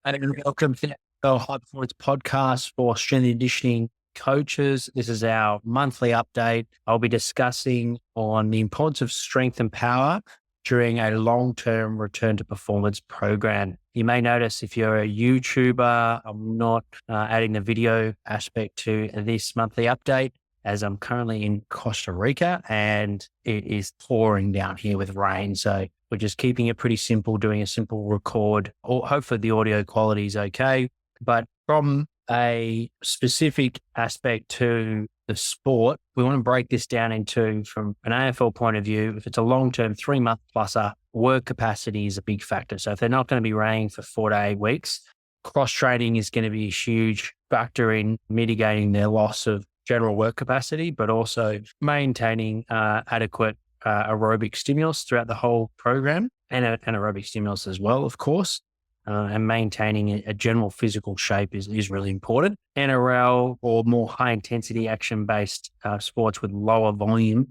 And welcome to the High Performance Podcast for strength and conditioning coaches. This is our monthly update. I'll be discussing on the importance of strength and power during a long-term return to performance program. You may notice if you're a YouTuber, I'm not adding the video aspect to this monthly update as I'm currently in Costa Rica and it is pouring down here with rain. So we're just keeping it pretty simple, doing a simple record. Or hopefully the audio quality is okay. But from a specific aspect to the sport, we want to break this down into, from an AFL point of view, if it's a long-term 3-month pluser, work capacity is a big factor. So if they're not going to be running for 4 to 8 weeks, cross-training is going to be a huge factor in mitigating their loss of general work capacity, but also maintaining adequate aerobic stimulus throughout the whole program and anaerobic stimulus as well, of course. And maintaining a general physical shape is really important. NRL or more high intensity action based sports with lower volume,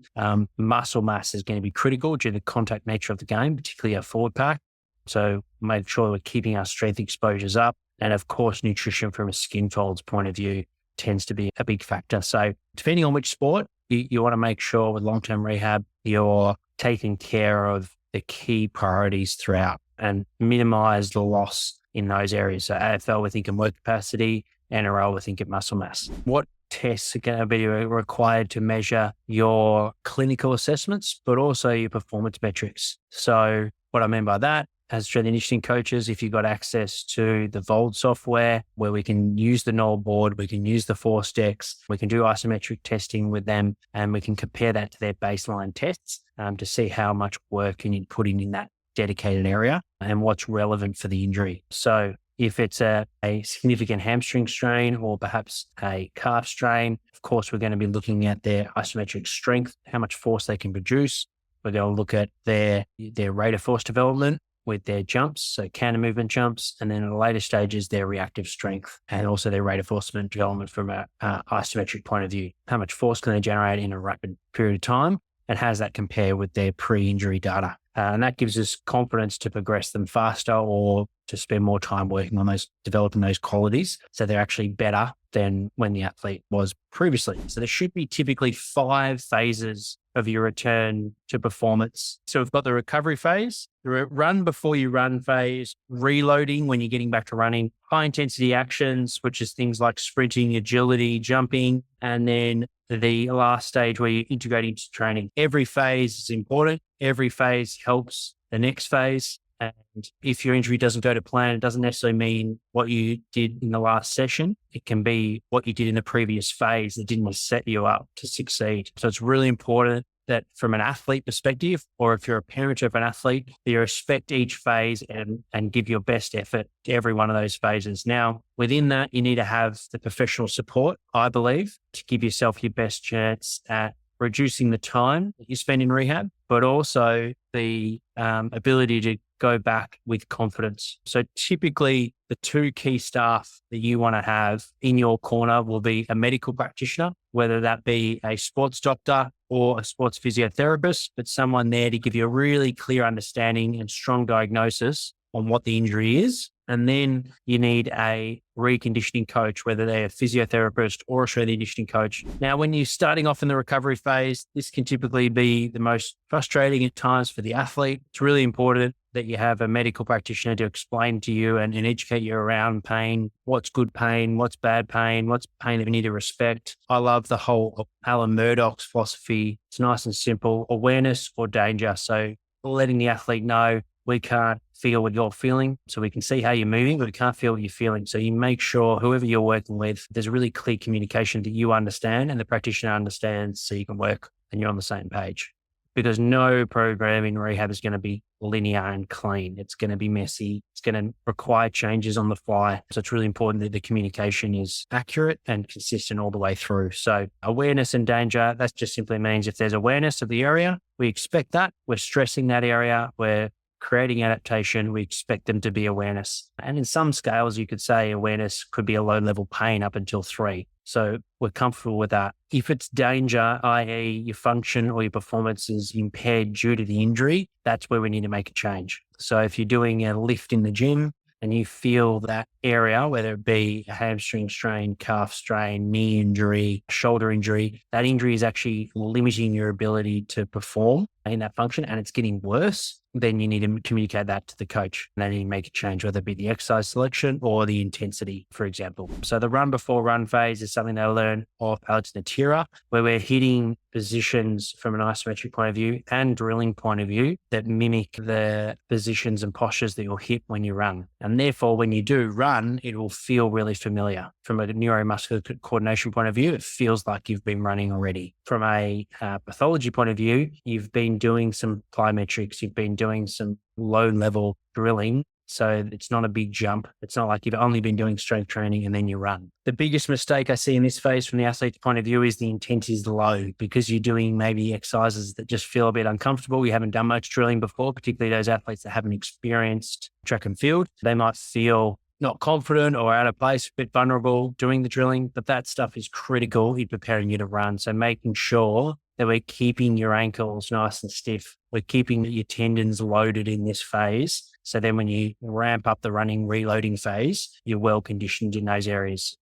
muscle mass is going to be critical due to the contact nature of the game, particularly our forward pack. So make sure we're keeping our strength exposures up. And of course, nutrition from a skin folds point of view tends to be a big factor. So depending on which sport, you want to make sure with long-term rehab, you're taking care of the key priorities throughout and minimize the loss in those areas. So AFL, we're thinking work capacity, NRL, we're thinking muscle mass. What tests are going to be required to measure your clinical assessments, but also your performance metrics? So what I mean by that, as strength and conditioning coaches, if you've got access to the Vold software where we can use the null board, we can use the force decks, we can do isometric testing with them, and we can compare that to their baseline tests to see how much work you need putting in that dedicated area and what's relevant for the injury. So if it's a significant hamstring strain or perhaps a calf strain, of course, we're going to be looking at their isometric strength, how much force they can produce. We're going to look at their rate of force development with their jumps, so counter movement jumps, and then in the later stages, their reactive strength and also their rate of force development from an isometric point of view. How much force can they generate in a rapid period of time? And how does that compare with their pre-injury data? And that gives us confidence to progress them faster or to spend more time working on developing those qualities. So they're actually better than when the athlete was previously. So there should be typically 5 phases of your return to performance. So we've got the recovery phase, the run before you run phase, reloading when you're getting back to running, high intensity actions, which is things like sprinting, agility, jumping, and then the last stage where you integrate into training. Every phase is important. Every phase helps the next phase. And if your injury doesn't go to plan, it doesn't necessarily mean what you did in the last session. It can be what you did in the previous phase that didn't set you up to succeed. So it's really important that from an athlete perspective, or if you're a parent of an athlete, that you respect each phase and give your best effort to every one of those phases. Now, within that, you need to have the professional support, I believe, to give yourself your best chance at reducing the time that you spend in rehab, but also the ability to go back with confidence. So typically the 2 key staff that you want to have in your corner will be a medical practitioner, whether that be a sports doctor or a sports physiotherapist, but someone there to give you a really clear understanding and strong diagnosis on what the injury is. And then you need a reconditioning coach, whether they're a physiotherapist or a strength and conditioning coach. Now, when you're starting off in the recovery phase, this can typically be the most frustrating at times for the athlete. It's really important that you have a medical practitioner to explain to you and educate you around pain, what's good pain, what's bad pain, what's pain that we need to respect. I love the whole Alan Murdoch's philosophy. It's nice and simple, awareness or danger. So letting the athlete know we can't feel what you're feeling. So we can see how you're moving, but we can't feel what you're feeling. So you make sure whoever you're working with, there's really clear communication that you understand and the practitioner understands so you can work and you're on the same page. Because no program in rehab is going to be linear and clean. It's going to be messy. It's going to require changes on the fly. So it's really important that the communication is accurate and consistent all the way through. So awareness and danger, that just simply means if there's awareness of the area, we expect that. We're stressing that area. We're creating adaptation. We expect them to be awareness. And in some scales, you could say awareness could be a low level pain up until 3. So we're comfortable with that. If it's danger, i.e. your function or your performance is impaired due to the injury, that's where we need to make a change. So if you're doing a lift in the gym and you feel that area, whether it be a hamstring strain, calf strain, knee injury, shoulder injury, that injury is actually limiting your ability to perform in that function and it's getting worse, then you need to communicate that to the coach. And then you make a change, whether it be the exercise selection or the intensity, for example. So the run before run phase is something they'll learn off Alex Natira, where we're hitting positions from an isometric point of view and drilling point of view that mimic the positions and postures that you'll hit when you run. And therefore, when you do run, it will feel really familiar. From a neuromuscular coordination point of view, it feels like you've been running already. From a pathology point of view, you've been doing some plyometrics, you've been doing some low level drilling. So it's not a big jump. It's not like you've only been doing strength training and then you run. The biggest mistake I see in this phase from the athlete's point of view is the intent is low because you're doing maybe exercises that just feel a bit uncomfortable. You haven't done much drilling before, particularly those athletes that haven't experienced track and field. They might feel not confident or out of place, a bit vulnerable doing the drilling, but that stuff is critical in preparing you to run. So making sure that we're keeping your ankles nice and stiff. We're keeping your tendons loaded in this phase. So then when you ramp up the running reloading phase, you're well conditioned in those areas.